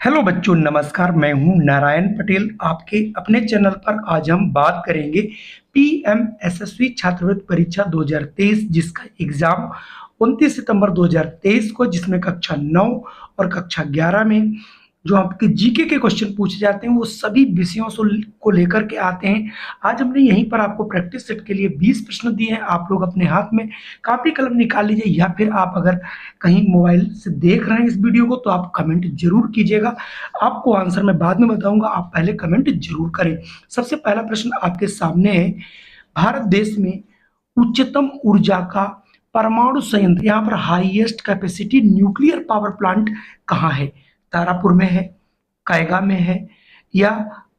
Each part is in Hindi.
हेलो बच्चों, नमस्कार। मैं हूं नारायण पटेल। आपके अपने चैनल पर आज हम बात करेंगे पीएमएसएसबी छात्रवृत्ति परीक्षा 2023, जिसका एग्जाम 29 सितंबर 2023 को, जिसमें कक्षा 9 और कक्षा 11 में जो आपके जीके के क्वेश्चन पूछे जाते हैं वो सभी विषयों को लेकर के आते हैं। आज हमने यहीं पर आपको प्रैक्टिस सेट के लिए 20 प्रश्न दिए हैं। आप लोग अपने हाथ में कापी कलम निकाल लीजिए, या फिर आप अगर कहीं मोबाइल से देख रहे हैं इस वीडियो को तो आप कमेंट जरूर कीजिएगा। आपको आंसर मैं बाद में बताऊंगा, आप पहले कमेंट जरूर करें। सबसे पहला प्रश्न आपके सामने है, भारत देश में उच्चतम ऊर्जा का परमाणु संयंत्र, यहाँ पर highest capacity nuclear power plant कहाँ है? तारापुर में है, कायगा में है, या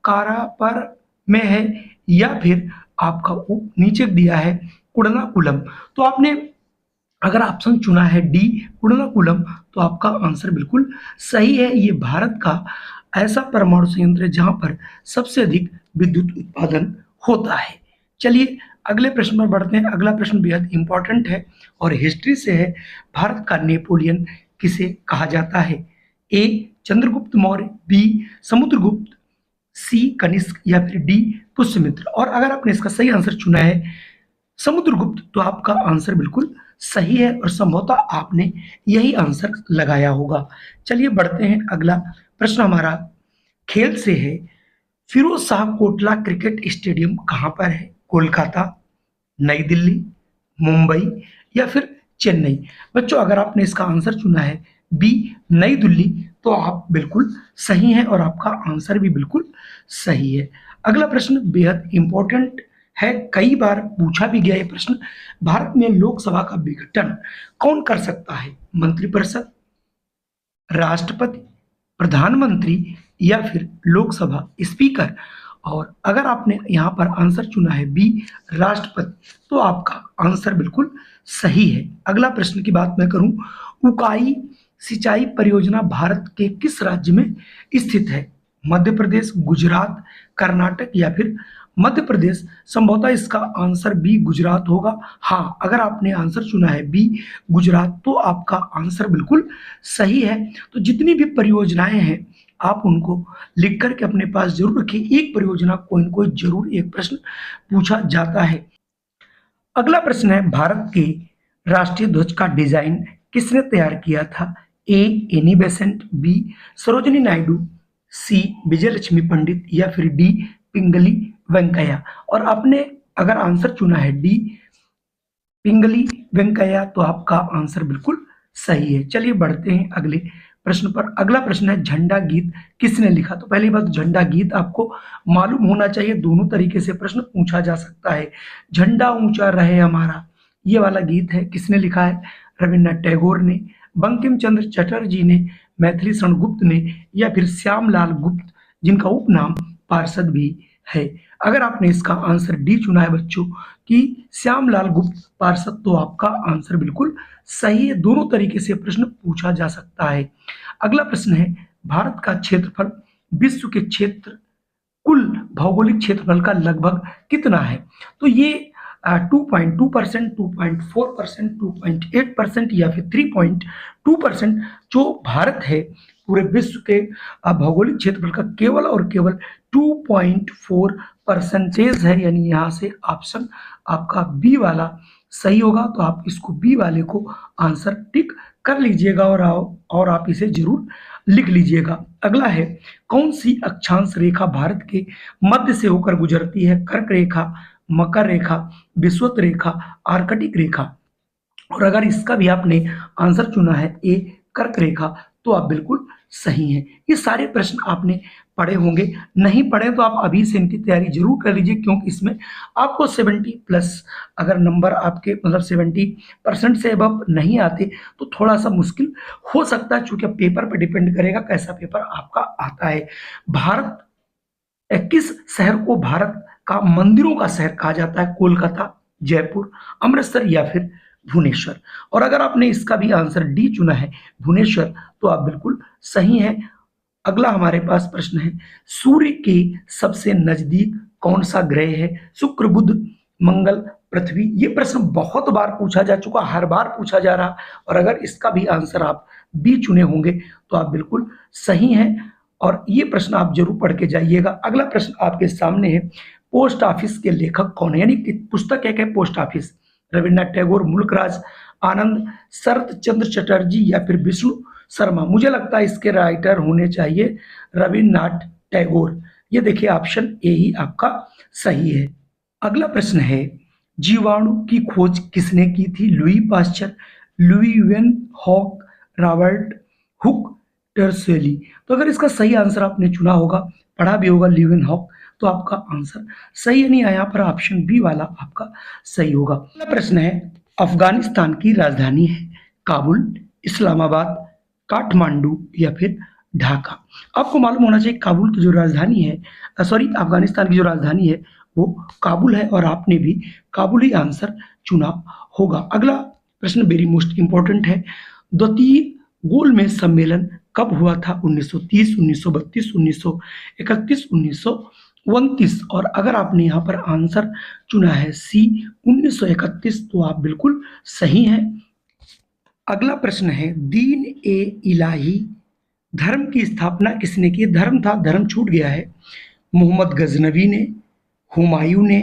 कारापर में है, या फिर आपका नीचे दिया है कुडनाकुलम। तो आपने अगर ऑप्शन चुना है डी कुडनाकुलम, तो आपका आंसर बिल्कुल सही है। ये भारत का ऐसा परमाणु संयंत्र है जहां पर सबसे अधिक विद्युत उत्पादन होता है। चलिए अगले प्रश्न पर बढ़ते हैं। अगला प्रश्न बेहद इंपॉर्टेंट है और हिस्ट्री से है। भारत का नेपोलियन किसे कहा जाता है? ए चंद्रगुप्त मौर्य, बी समुद्रगुप्त, सी कनिष्क, या फिर डी पुष्यमित्र। और अगर आपने इसका सही आंसर चुना है समुद्रगुप्त, तो आपका आंसर बिल्कुल सही है और संभवतः आपने यही आंसर लगाया होगा। चलिए बढ़ते हैं। अगला प्रश्न हमारा खेल से है। फिरोज शाह कोटला क्रिकेट स्टेडियम कहां पर है? कोलकाता, नई दिल्ली, मुंबई, या फिर चेन्नई। बच्चों अगर आपने इसका आंसर चुना है बी नई दिल्ली, तो आप बिल्कुल सही हैं और आपका आंसर भी बिल्कुल सही है। अगला प्रश्न बेहद इंपॉर्टेंट है, कई बार पूछा भी गया ये प्रश्न। भारत में लोकसभा का विघटन कौन कर सकता है? मंत्रिपरिषद, राष्ट्रपति, प्रधानमंत्री, या फिर लोकसभा स्पीकर। और अगर आपने यहाँ पर आंसर चुना है बी राष्ट्रपति, तो आपका आंसर बिल्कुल सही है। अगला प्रश्न की बात मैं करूं, उकाई सिंचाई परियोजना भारत के किस राज्य में स्थित है? मध्य प्रदेश, गुजरात, कर्नाटक, या फिर मध्य प्रदेश। संभवतः इसका आंसर बी गुजरात होगा। हाँ, अगर आपने आंसर चुना है बी गुजरात, तो आपका आंसर बिल्कुल सही है। तो जितनी भी परियोजनाएं हैं आप उनको लिख करके अपने पास जरूर रखिए। एक परियोजना कोई न कोई जरूर एक प्रश्न पूछा जाता है। अगला प्रश्न है, भारत के राष्ट्रीय ध्वज का डिजाइन किसने तैयार किया था? A Annie Besant, B Sarojini Naidu, C Vijaya Lakshmi Pandit, या फिर डी पिंगली वेंकैया। और आपने अगर आंसर चुना है डी पिंगली वेंकैया, तो आपका आंसर बिल्कुल सही है। चलिए बढ़ते हैं अगले प्रश्न पर। अगला प्रश्न है, झंडा गीत किसने लिखा? तो पहली बात, झंडा गीत आपको मालूम होना चाहिए। दोनों तरीके से प्रश्न पूछा जा सकता है। झंडा ऊंचा रहे हमारा, ये वाला गीत है, किसने लिखा है? रविन्द्रनाथ टैगोर ने, बंकिम चंद्र चटर्जी ने, मैथिली शरण गुप्त ने, या फिर श्यामलाल गुप्त, जिनका उपनाम पार्षद भी है। अगर आपने इसका आंसर डी चुना है बच्चों कि श्यामलाल गुप्त पार्षद, तो आपका आंसर बिल्कुल सही है। दोनों तरीके से प्रश्न पूछा जा सकता है। अगला प्रश्न है, भारत का क्षेत्रफल विश्व के क्षेत्र कुल भौगोलिक क्षेत्रफल का लगभग कितना है? तो ये 2.2%, 2.4%, 2.8%, या फिर 3.2%। जो भारत है पूरे विश्व के भौगोलिक क्षेत्रफल का केवल और केवल 2.4% है। यानी यहाँ से ऑप्शन आपका बी वाला सही होगा। तो आप इसको बी वाले को आंसर टिक कर लीजिएगा और आप इसे जरूर लिख लीजिएगा। अगला है, कौन सी अक्षांश रेखा भारत के मध्य से होकर गुजरती है? कर्क रेखा, मकर रेखा, विषुवत रेखा, आर्कटिक रेखा। और अगर इसका भी आपने आंसर चुना है ए कर्क रेखा, तो आप बिल्कुल सही हैं। ये सारे प्रश्न आपने पढ़े होंगे, नहीं पढ़े तो आप अभी से इनकी तैयारी जरूर कर लीजिए, क्योंकि इसमें आपको 70+ अगर नंबर आपके मतलब 70% से अब नहीं आते तो थोड़ा सा मुश्किल हो सकता है, चूंकि पेपर पर डिपेंड करेगा कैसा पेपर आपका आता है। भारत किस शहर को भारत का मंदिरों का शहर कहा जाता है? कोलकाता, जयपुर, अमृतसर, या फिर भुवनेश्वर। और अगर आपने इसका भी आंसर डी चुना है भुवनेश्वर, तो आप बिल्कुल सही हैं। अगला हमारे पास प्रश्न है, सूर्य के सबसे नजदीक कौन सा ग्रह है? शुक्र, बुध, मंगल, पृथ्वी। ये प्रश्न बहुत बार पूछा जा चुका, हर बार पूछा जा रहा। और अगर इसका भी आंसर आप बी चुने होंगे तो आप बिल्कुल सही हैं। और ये प्रश्न आप जरूर पढ़ के जाइएगा। अगला प्रश्न आपके सामने है, पोस्ट ऑफिस के लेखक कौन है, यानी कि पुस्तक एक है पोस्ट ऑफिस। रविन्द्रनाथ टैगोर, मुल्कराज आनंद, शरत चंद्र चटर्जी या फिर विष्णु शर्मा। मुझे लगता है इसके राइटर होने चाहिए रविन्द्रनाथ टैगोर। ये देखिए ऑप्शन ए ही आपका सही है। अगला प्रश्न है, जीवाणु की खोज किसने की थी? Louis Pasteur, Louis Hock, Robert Hooke, टर्सेली। तो अगर इसका सही आंसर आपने चुना होगा, पढ़ा भी होगा ल्यूवेन हॉक, तो आपका आंसर सही है। नहीं आया यहाँ पर ऑप्शन बी वाला आपका सही होगा। अगला प्रश्न है, अफगानिस्तान की राजधानी है काबुल, इस्लामाबाद, काठमांडू या फिर ढाका। आपको मालूम होना चाहिए काबुल की जो राजधानी है, अफगानिस्तान की जो राजधानी है वो काबुल है, और आपने भी काबुल ही आंसर चुना होगा। अगला प्रश्न वेरी मोस्ट इंपॉर्टेंट है, द्वितीय गोलमेज सम्मेलन कब हुआ था? 1930, 1932, 1931, 1929। और अगर आपने यहाँ पर आंसर चुना है सी 1931, तो आप बिल्कुल सही हैं। अगला प्रश्न है, दीन ए इलाही धर्म की स्थापना किसने की? धर्म था, धर्म छूट गया है। मोहम्मद गजनवी ने, हुमायूं ने,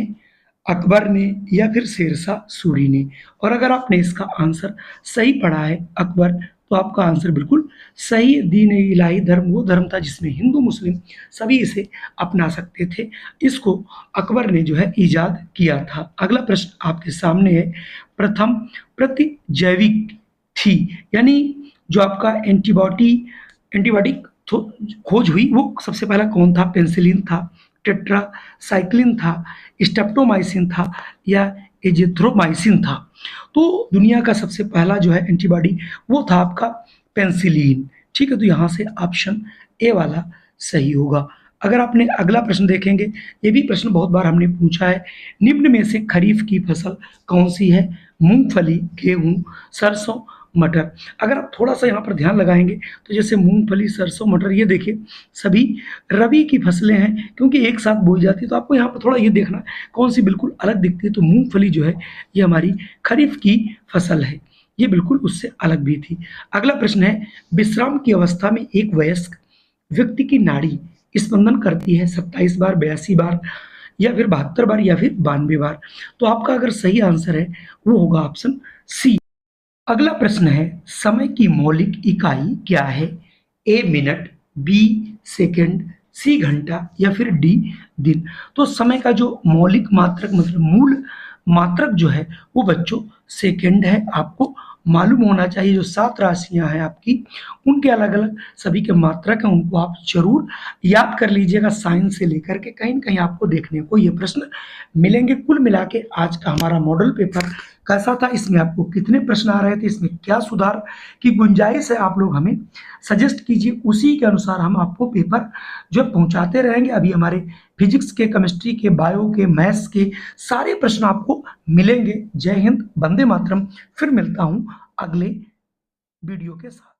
अकबर ने या फिर शेरशाह सूरी ने। और अगर आपने इसका आंसर सही पढ़ा है अकबर, तो आपका आंसर बिल्कुल सही है। दीन इलाही धर्म वो धर्म था जिसमें हिंदू मुस्लिम सभी इसे अपना सकते थे। इसको अकबर ने जो है ईजाद किया था। अगला प्रश्न आपके सामने है, प्रथम प्रतिजैविक थी, यानी जो आपका एंटीबायोटिक खोज हुई वो सबसे पहला कौन था? पेंसिलिन था, टेट्रासाइक्लिन था, स्ट्रेप्टोमाइसिन था या एजिथ्रोमाइसिन था। तो दुनिया का सबसे पहला जो है एंटीबॉडी वो था आपका पेंसिलिन। ठीक है, तो यहाँ से ऑप्शन ए वाला सही होगा। अगर आपने अगला प्रश्न देखेंगे, ये भी प्रश्न बहुत बार हमने पूछा है, निम्न में से खरीफ की फसल कौन सी है? मूंगफली, गेहूं, सरसों, मटर। अगर आप थोड़ा सा यहाँ पर ध्यान लगाएंगे तो जैसे मूंगफली, सरसों, मटर, ये देखिए सभी रबी की फसलें हैं, क्योंकि एक साथ बोई जाती है। तो आपको यहाँ पर थोड़ा ये देखना है कौन सी बिल्कुल अलग दिखती है। तो मूंगफली जो है ये हमारी खरीफ की फसल है, ये बिल्कुल उससे अलग भी थी। अगला प्रश्न है, विश्राम की अवस्था में एक वयस्क व्यक्ति की नाड़ी स्पंदन करती है 27 बार, 82 बार या फिर 72 बार या फिर 92 बार। तो आपका अगर सही आंसर है वो होगा ऑप्शन सी। अगला प्रश्न है, समय की मौलिक इकाई क्या है? ए मिनट, बी सेकंड, सी घंटा या फिर डी दिन। तो समय का जो मौलिक मात्रक मतलब मूल मात्रक जो है वो बच्चों सेकंड है। आपको मालूम होना चाहिए जो 7 राशियां हैं आपकी, उनके अलग अलग सभी के मात्रक हैं, उनको आप जरूर याद कर लीजिएगा। साइंस से लेकर के कहीं न कहीं आपको देखने को ये प्रश्न मिलेंगे। कुल मिला के आज का हमारा मॉडल पेपर कैसा था, इसमें आपको कितने प्रश्न आ रहे थे, इसमें क्या सुधार की गुंजाइश है, आप लोग हमें सजेस्ट कीजिए, उसी के अनुसार हम आपको पेपर जो पहुंचाते रहेंगे। अभी हमारे फिजिक्स के, केमिस्ट्री के, बायो के, मैथ्स के सारे प्रश्न आपको मिलेंगे। जय हिंद, वंदे मातरम। फिर मिलता हूं अगले वीडियो के साथ।